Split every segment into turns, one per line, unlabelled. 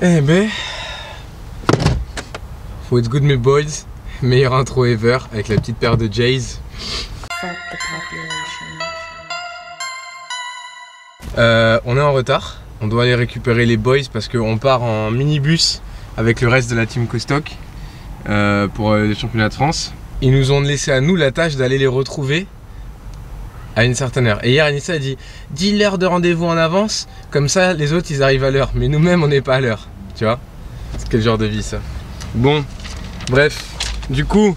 Eh ben, for it's good my boys, meilleure intro ever avec la petite paire de Jays. On est en retard, on doit aller récupérer les boys parce qu'on part en minibus avec le reste de la team Costock pour les championnats de France. Ils nous ont laissé à nous la tâche d'aller les retrouver à une certaine heure. Et hier Anissa a dit 10 l'heure de rendez-vous en avance, comme ça les autres ils arrivent à l'heure, mais nous-mêmes on n'est pas à l'heure. Tu vois? C'est quel genre de vie ça? Bon, bref, du coup,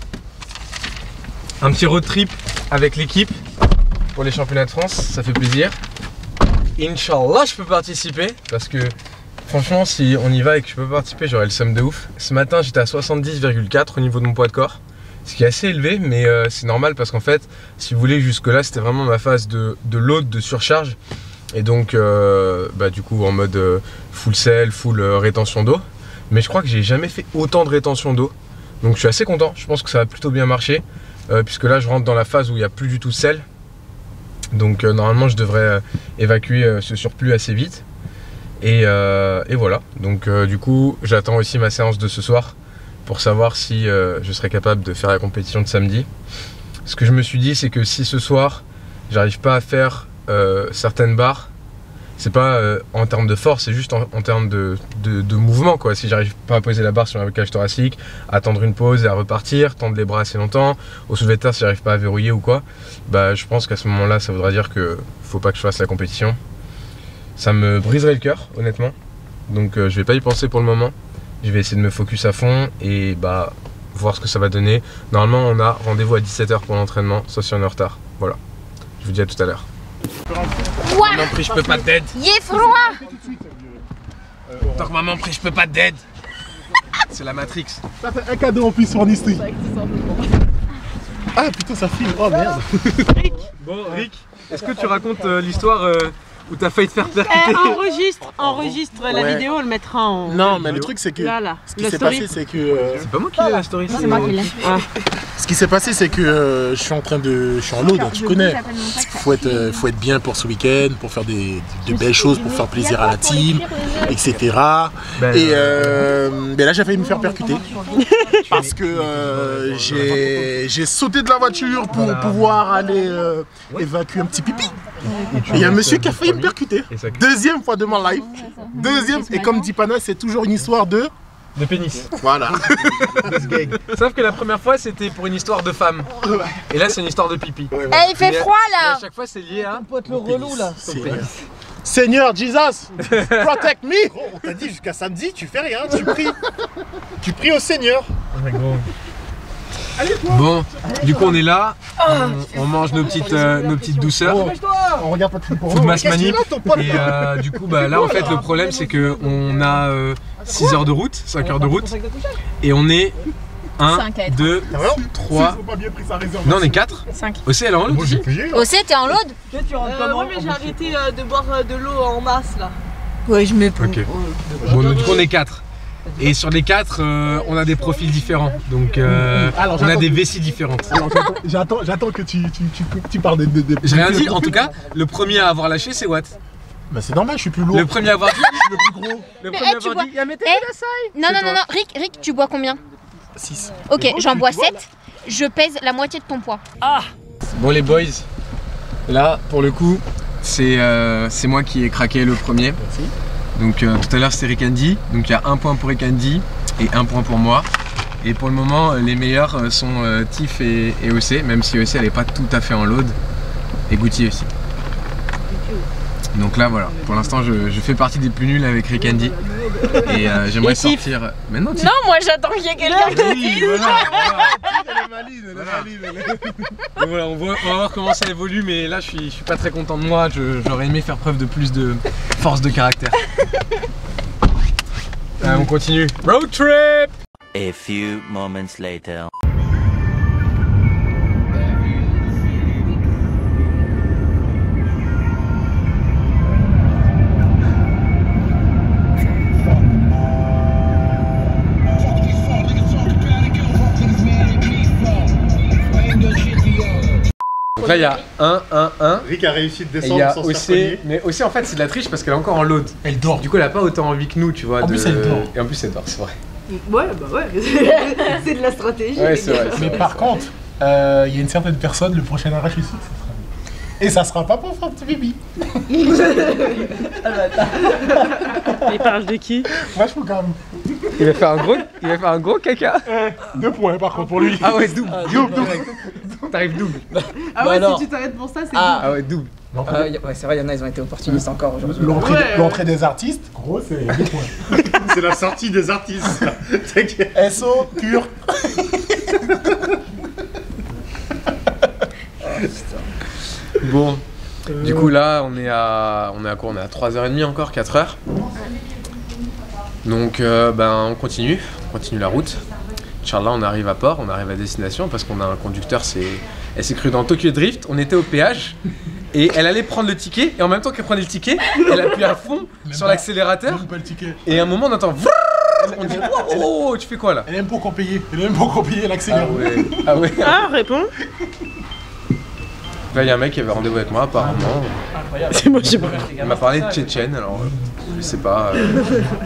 un petit road trip avec l'équipe pour les championnats de France, ça fait plaisir. Inch'Allah je peux participer, parce que franchement si on y va et que je peux participer j'aurai le seum de ouf. Ce matin j'étais à 70,4 au niveau de mon poids de corps, ce qui est assez élevé, mais c'est normal parce qu'en fait, si vous voulez, jusque là c'était vraiment ma phase de load, de surcharge. Et donc du coup en mode full sel, full rétention d'eau. Mais je crois que j'ai jamais fait autant de rétention d'eau. Donc je suis assez content, je pense que ça va plutôt bien marcher. Puisque là je rentre dans la phase où il n'y a plus du tout de sel. Donc normalement je devrais évacuer ce surplus assez vite. Et voilà, donc du coup j'attends aussi ma séance de ce soir pour savoir si je serai capable de faire la compétition de samedi. Ce que je me suis dit, c'est que si ce soir j'arrive pas à faire certaines barres, c'est pas en termes de force, c'est juste en termes de mouvement quoi. Si j'arrive pas à poser la barre sur un cage thoracique, attendre une pause et à repartir, tendre les bras assez longtemps, au soulevé de terre si j'arrive pas à verrouiller ou quoi, bah je pense qu'à ce moment là ça voudra dire que faut pas que je fasse la compétition. Ça me briserait le cœur honnêtement, donc je vais pas y penser pour le moment. Je vais essayer de me focus à fond et bah voir ce que ça va donner. Normalement on a rendez-vous à 17 h pour l'entraînement, sauf si on est en retard. Voilà, je vous dis à tout à l'heure. Maman prie, je peux pas t'aider.
Il est froid.
Tant que maman prie, je peux pas t'aider. C'est la Matrix.
Ça fait un cadeau en plus sur Nistri. Ah putain ça file, oh merde.
Rick. Bon Rick, est-ce que tu racontes l'histoire où t'as failli te faire percuter?
Enregistre la vidéo, on le mettra en...
Non mais le truc c'est que ce qui s'est passé c'est que...
C'est pas moi qui l'ai la story.
C'est moi qui l'ai.
Ce qui s'est passé c'est que je suis en load, tu connais. Faut être bien pour ce week-end, pour faire de belles choses, pour faire plaisir à la team, etc. Et là j'ai failli me faire percuter. Parce que j'ai sauté de la voiture pour pouvoir aller évacuer un petit pipi. Et il y a un monsieur qui a failli me percuter. Deuxième fois de ma life. Et comme dit Pana, c'est toujours une histoire de
pénis.
Voilà.
Sauf que la première fois c'était pour une histoire de femme. Et là c'est une histoire de pipi.
Eh, il fait froid là.
À chaque fois c'est lié à
Pote le relou là.
Seigneur Jesus, protect me. On t'a dit jusqu'à samedi, tu fais rien, tu pries. Tu pries au Seigneur.
Bon, du coup on est là, on mange nos petites douceurs,
On regarde pas tout pour
food mass manip, et du coup bah là en fait le problème c'est que on a 6 heures de route, 5 heures de route, et on est 1, 2, 3, non on est 4,
5.
Aussi elle est en load aussi.
Aussi t'es en load?
Ouais mais j'ai arrêté de boire de l'eau en masse là.
Ouais je me peux.
Ok. Bon du coup on est 4. Et sur les 4, on a des profils différents, donc on a des vessies différentes.
Alors j'attends que tu parles de...
J'ai rien dit, en tout cas, le premier à avoir lâché c'est Watt.
Bah c'est normal, je suis plus lourd.
Le premier à avoir dit,
je suis le plus gros.
le
Mais,
premier à
tu
avoir
bois-
dit, il y a mettez la saille.
Non, Rick, tu bois combien?
6.
Ok, j'en bois 7. Je pèse la moitié de ton poids.
Bon les boys, là pour le coup, c'est moi qui ai craqué le premier.
Merci.
Donc tout à l'heure c'était Rick Andy, donc il y a 1 point pour Rick Andy et 1 point pour moi. Et pour le moment les meilleurs sont Tiff et OC, même si OC elle est pas tout à fait en load, et Goutier aussi. Donc là voilà, pour l'instant je fais partie des plus nuls avec Rick Andy. Et j'aimerais sortir... Mais non, Tiff.
Non, moi j'attends qu'il y ait quelqu'un qui
Oui,
dise.
voilà.
Elle est maline.
Donc voilà, on va voir comment ça évolue, mais là je suis pas très content de moi, j'aurais aimé faire preuve de plus de force de caractère. On continue. Road trip!
A few moments later.
Donc là, il y a 1, 1, 1.
Rick a réussi de
Et il y
descendre
a
sans se faire
OC,
cogner.
mais OC en fait c'est de la triche parce qu'elle est encore en load.
Elle dort.
Du coup, elle a pas autant envie que nous, tu vois.
En plus, elle dort.
Et en plus, elle dort, c'est vrai.
Ouais, bah ouais, c'est de la stratégie.
Ouais,
les
c'est
gars.
vrai.
Mais par contre, il y a une certaine personne, le prochain arrache, je suis sûr que ça sera lui. Et ça sera pas pour faire petit bibi.
Il parle de qui?
Moi, je peux quand même.
Il va faire un gros caca.
2 points par contre pour lui.
Ah ouais, double. T'arrives double.
Ah ouais,
alors.
si tu t'arrêtes pour ça, c'est
Ah ouais, double.
Ouais, c'est vrai, il y en a, ils ont été opportunistes encore aujourd'hui.
L'entrée des artistes, gros, c'est 2 points.
C'est la sortie des artistes. T'inquiète.
SO, pur.
Bon, du coup là on est à quoi? On est à 3h30 encore, 4h. Donc on continue la route. Inch'Allah, on arrive à port, on arrive à destination parce qu'on a un conducteur, elle s'est crue dans Tokyo Drift, on était au péage et elle allait prendre le ticket et en même temps qu'elle prenait le ticket, elle appuie à fond sur l'accélérateur
Pas le ticket.
et à un moment on entend on dit oh, tu fais quoi là?
Elle aime pas qu'on paye. Elle aime pas qu'on paye l'accélère.
Ah ouais.
Ah, réponds.
Là il y a un mec qui avait rendez-vous avec moi apparemment.
C'est moi, j'ai pas.
Il m'a parlé de Tchétchène, alors je sais pas.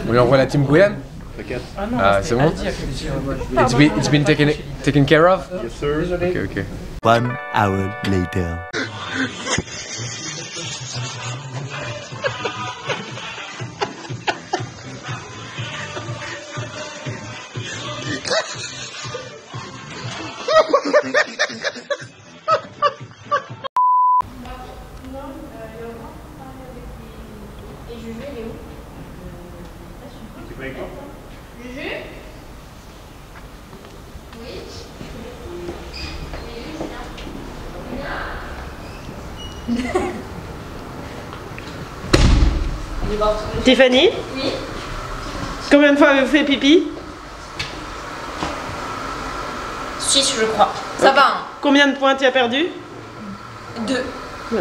On lui envoie la team Guyane? Ah, c'est bon? It's been taken care of?
Yes, sir.
Ok.
1 hour later.
Tiffany? Oui. Combien de fois avez-vous fait pipi?
6, je crois. Ça va, hein.
Combien de points tu as perdu?
2.
Ouais.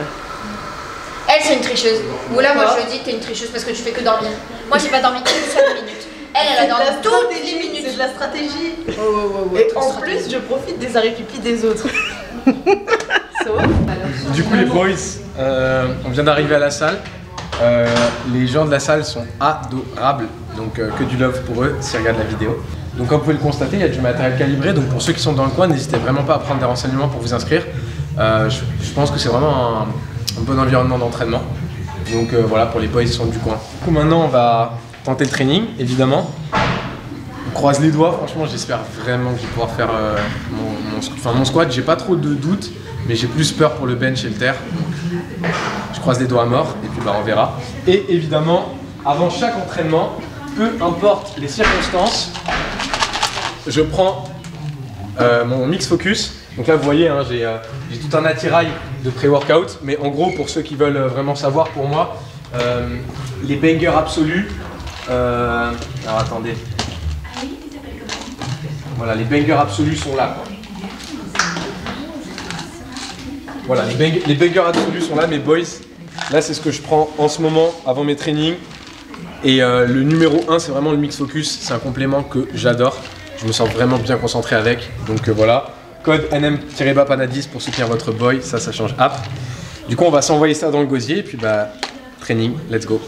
Elle, c'est une tricheuse. Ou là, moi, je dis que t'es une tricheuse parce que tu fais que dormir. Moi, j'ai pas dormi une seule minute. Elle a dormi toutes les minutes.
C'est de la stratégie.
Oh,
Et en plus, je profite des arrêts pipi des autres.
Du coup les boys, on vient d'arriver à la salle. Les gens de la salle sont adorables, donc que du love pour eux s'ils regardent la vidéo. Donc comme vous pouvez le constater, il y a du matériel calibré, donc pour ceux qui sont dans le coin, n'hésitez vraiment pas à prendre des renseignements pour vous inscrire. Je pense que c'est vraiment un bon environnement d'entraînement. Donc voilà pour les boys qui sont du coin. Du coup maintenant on va tenter le training, évidemment. On croise les doigts, franchement j'espère vraiment que je vais pouvoir faire mon squat. J'ai pas trop de doutes, mais j'ai plus peur pour le bench et le terre. Je croise les doigts à mort et puis on verra. Et évidemment, avant chaque entraînement, peu importe les circonstances, je prends mon mix focus. Donc là vous voyez, hein, j'ai tout un attirail de pré-workout, mais en gros pour ceux qui veulent vraiment savoir, pour moi, les bangers absolus. Alors attendez. Voilà, les bangers absolus sont là, quoi. Voilà, les bangers absolus sont là, mes boys. Là, c'est ce que je prends en ce moment avant mes trainings. Et le numéro 1, c'est vraiment le mix focus. C'est un complément que j'adore. Je me sens vraiment bien concentré avec. Donc voilà, code NM-BAPANA10 pour soutenir votre boy. Ça change app. Du coup, on va s'envoyer ça dans le gosier. Et puis, training, let's go.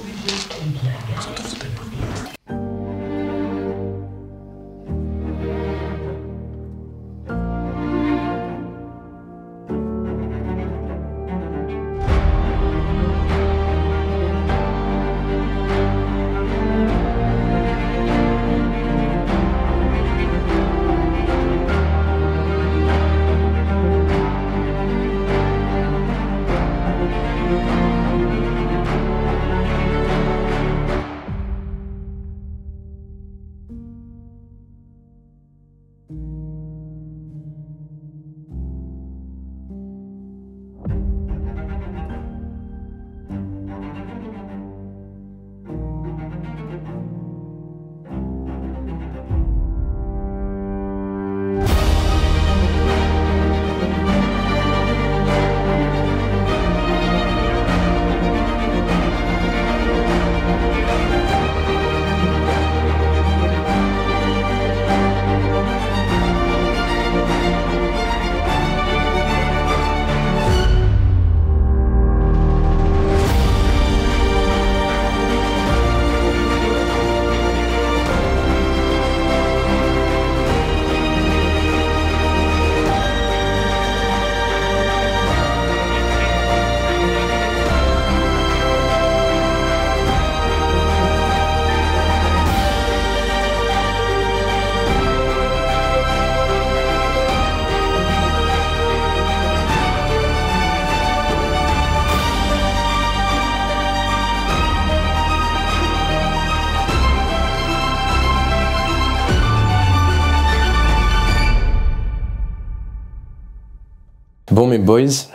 Bon mes boys,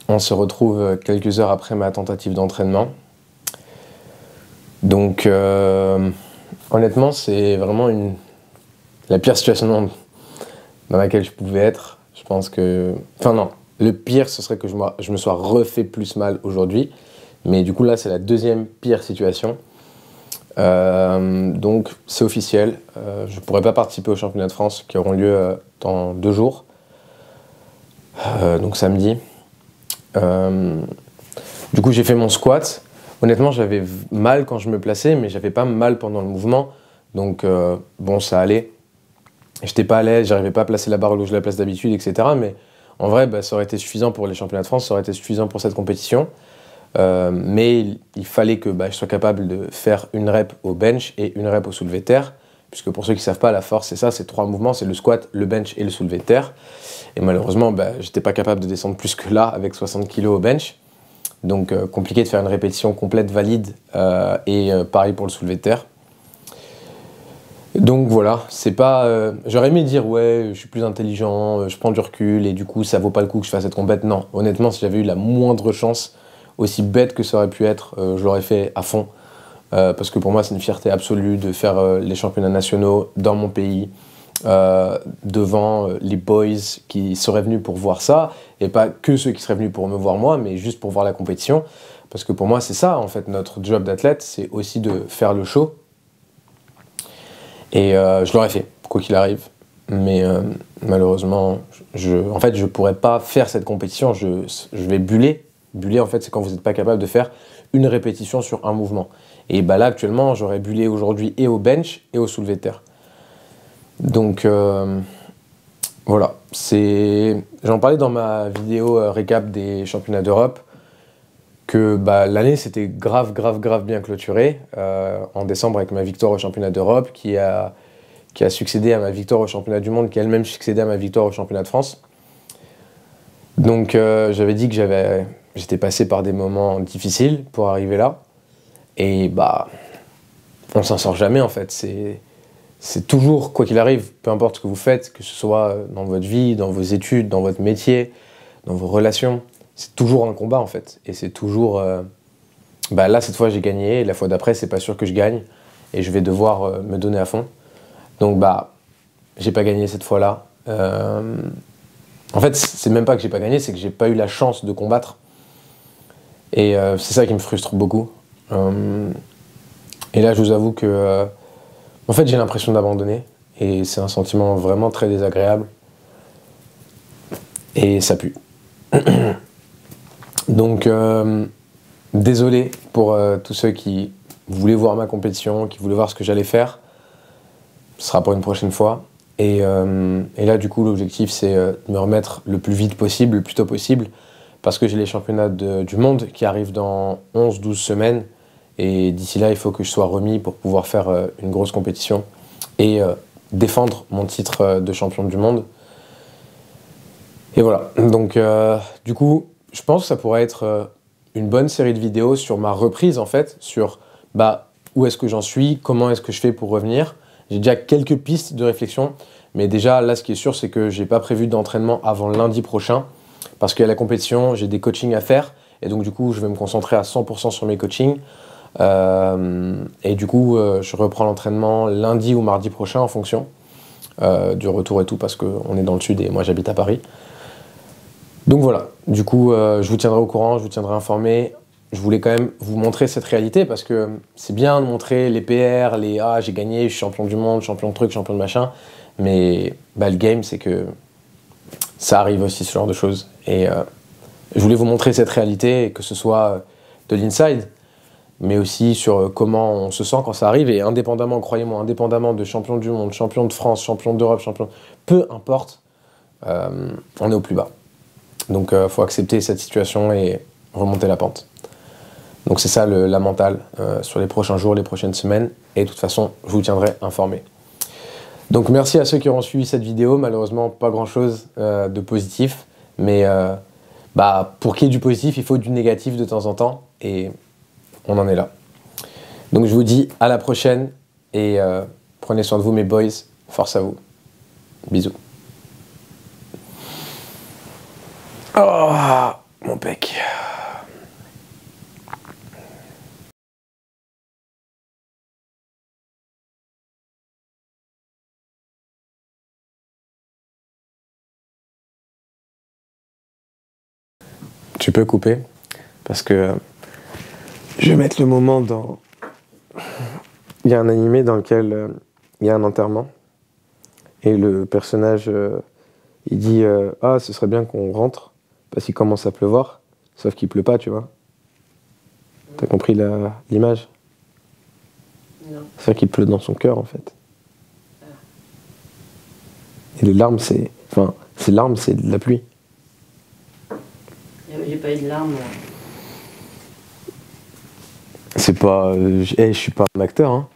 on se retrouve quelques heures après ma tentative d'entraînement. Donc honnêtement c'est vraiment la pire situation dans laquelle je pouvais être. Je pense que... Enfin non, le pire ce serait que je me sois refait plus mal aujourd'hui. Mais du coup là c'est la deuxième pire situation. Donc c'est officiel, je ne pourrai pas participer aux championnats de France qui auront lieu dans 2 jours. Donc samedi. Du coup j'ai fait mon squat. Honnêtement j'avais mal quand je me plaçais, mais j'avais pas mal pendant le mouvement. Donc bon ça allait. J'étais pas à l'aise, j'arrivais pas à placer la barre où je la place d'habitude, etc. Mais en vrai bah, ça aurait été suffisant pour les championnats de France, ça aurait été suffisant pour cette compétition. Mais il fallait que je sois capable de faire une rep au bench et une rep au soulevé de terre. Puisque pour ceux qui ne savent pas, la force c'est ça, c'est 3 mouvements, c'est le squat, le bench et le soulevé de terre. Et malheureusement, j'étais pas capable de descendre plus que là avec 60 kg au bench. Donc compliqué de faire une répétition complète valide et pareil pour le soulevé de terre. Donc voilà, c'est pas... j'aurais aimé dire ouais, je suis plus intelligent, je prends du recul et du coup ça vaut pas le coup que je fasse cette compète. Non, honnêtement, si j'avais eu la moindre chance, aussi bête que ça aurait pu être, je l'aurais fait à fond. Parce que pour moi, c'est une fierté absolue de faire les championnats nationaux dans mon pays, devant les boys qui seraient venus pour voir ça, et pas que ceux qui seraient venus pour me voir moi, mais juste pour voir la compétition. Parce que pour moi, c'est ça, en fait, notre job d'athlète, c'est aussi de faire le show. Et je l'aurais fait, quoi qu'il arrive. Mais malheureusement, en fait, je pourrais pas faire cette compétition, je vais buller. Buller, en fait, c'est quand vous n'êtes pas capable de faire une répétition sur un mouvement. Et là, actuellement, j'aurais bullé aujourd'hui et au bench et au soulevé de terre. Donc, voilà. J'en parlais dans ma vidéo récap des championnats d'Europe, que l'année s'était grave bien clôturée en décembre avec ma victoire au championnat d'Europe, qui a succédé à ma victoire au championnat du monde, qui a elle-même succédé à ma victoire au championnat de France. Donc, j'avais dit que j'étais passé par des moments difficiles pour arriver là. Et on s'en sort jamais en fait. C'est toujours, quoi qu'il arrive, peu importe ce que vous faites, que ce soit dans votre vie, dans vos études, dans votre métier, dans vos relations, c'est toujours un combat en fait. Et c'est toujours... là, cette fois, j'ai gagné. Et la fois d'après, c'est pas sûr que je gagne. Et je vais devoir me donner à fond. Donc, j'ai pas gagné cette fois-là. En fait, c'est même pas que j'ai pas gagné, c'est que j'ai pas eu la chance de combattre. Et c'est ça qui me frustre beaucoup. Et là, je vous avoue que en fait, j'ai l'impression d'abandonner. Et c'est un sentiment vraiment très désagréable. Et ça pue. Donc, désolé pour tous ceux qui voulaient voir ma compétition, qui voulaient voir ce que j'allais faire. Ce sera pour une prochaine fois. Et là, du coup, l'objectif, c'est de me remettre le plus vite possible, le plus tôt possible, parce que j'ai les championnats du monde qui arrivent dans 11-12 semaines. Et d'ici là, il faut que je sois remis pour pouvoir faire une grosse compétition et défendre mon titre de champion du monde. Et voilà. Donc, du coup, je pense que ça pourrait être une bonne série de vidéos sur ma reprise, en fait, sur où est-ce que j'en suis, comment est-ce que je fais pour revenir. J'ai déjà quelques pistes de réflexion, mais déjà, là, ce qui est sûr, c'est que j'ai pas prévu d'entraînement avant lundi prochain, parce qu'il y a la compétition, j'ai des coachings à faire, et donc du coup, je vais me concentrer à 100% sur mes coachings. Et du coup, je reprends l'entraînement lundi ou mardi prochain en fonction du retour et tout, parce qu'on est dans le sud et moi, j'habite à Paris. Donc voilà, du coup, je vous tiendrai au courant, je vous tiendrai informé. Je voulais quand même vous montrer cette réalité parce que c'est bien de montrer les PR, les « Ah, j'ai gagné, je suis champion du monde, champion de truc, champion de machin », mais le game, c'est que ça arrive aussi, ce genre de choses. Et je voulais vous montrer cette réalité, que ce soit de l'inside, mais aussi sur comment on se sent quand ça arrive. Et indépendamment, croyez-moi, indépendamment de champion du monde, champion de France, champion d'Europe, champion... Peu importe, on est au plus bas. Donc, il faut accepter cette situation et remonter la pente. Donc c'est ça la mentale sur les prochains jours, les prochaines semaines. Et de toute façon, je vous tiendrai informé. Donc merci à ceux qui auront suivi cette vidéo. Malheureusement, pas grand-chose de positif. Mais pour qu'il y ait du positif, il faut du négatif de temps en temps. Et on en est là. Donc je vous dis à la prochaine. Et prenez soin de vous, mes boys. Force à vous. Bisous. Oh, mon pec. Tu peux couper parce que je vais mettre le moment dans... Il y a un animé dans lequel il y a un enterrement et le personnage il dit ah ce serait bien qu'on rentre parce qu'il commence à pleuvoir sauf qu'il pleut pas, tu vois. T'as compris l'image?
Non.
C'est-à-dire qu'il pleut dans son cœur en fait. Et les larmes c'est... Enfin, ces larmes c'est de la pluie.
J'ai pas eu de larmes.
C'est pas... je suis pas un acteur, hein.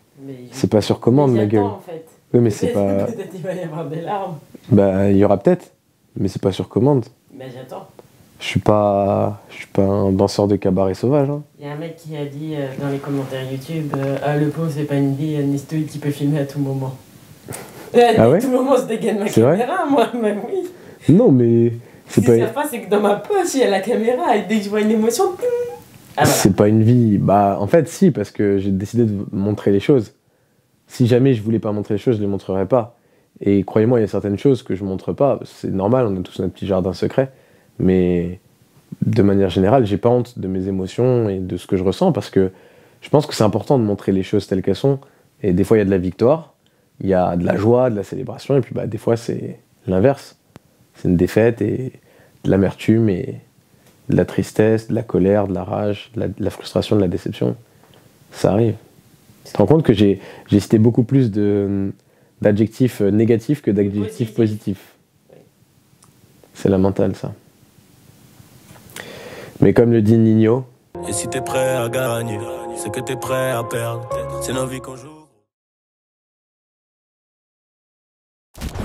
C'est pas sur commande, ma gueule.
En fait.
Oui, mais c'est pas...
Peut-être il va y avoir des larmes.
Bah, il y aura peut-être, mais c'est pas sur commande.
Mais j'attends.
Je suis pas un danseur de cabaret sauvage, hein.
Il y a un mec qui a dit dans les commentaires YouTube ah, le pauvre c'est pas une vie, Nestoïd il peut filmer à tout moment.
Ah ouais?
À tout moment je dégaine ma caméra, moi, mais oui.
Non, mais...
Ce qu'ils savent pas, c'est que dans ma poche, il y a la caméra, et dès que je vois une émotion, ah, voilà.
C'est pas une vie... Bah, en fait, si, parce que j'ai décidé de montrer les choses. Si jamais je voulais pas montrer les choses, je les montrerais pas. Et croyez-moi, il y a certaines choses que je montre pas. C'est normal, on a tous notre petit jardin secret. Mais de manière générale, j'ai pas honte de mes émotions et de ce que je ressens, parce que je pense que c'est important de montrer les choses telles qu'elles sont. Et des fois, il y a de la victoire, il y a de la joie, de la célébration, et puis bah, des fois, c'est l'inverse. C'est une défaite et de l'amertume et de la tristesse, de la colère, de la rage, de la frustration, de la déception. Ça arrive. Tu te rends compte que j'ai cité beaucoup plus d'adjectifs négatifs que d'adjectifs positifs. C'est la mentale, ça. Mais comme le dit Nino...
Et si t'es prêt à gagner, c'est que t'es prêt à perdre. C'est nos vies qu'on joue.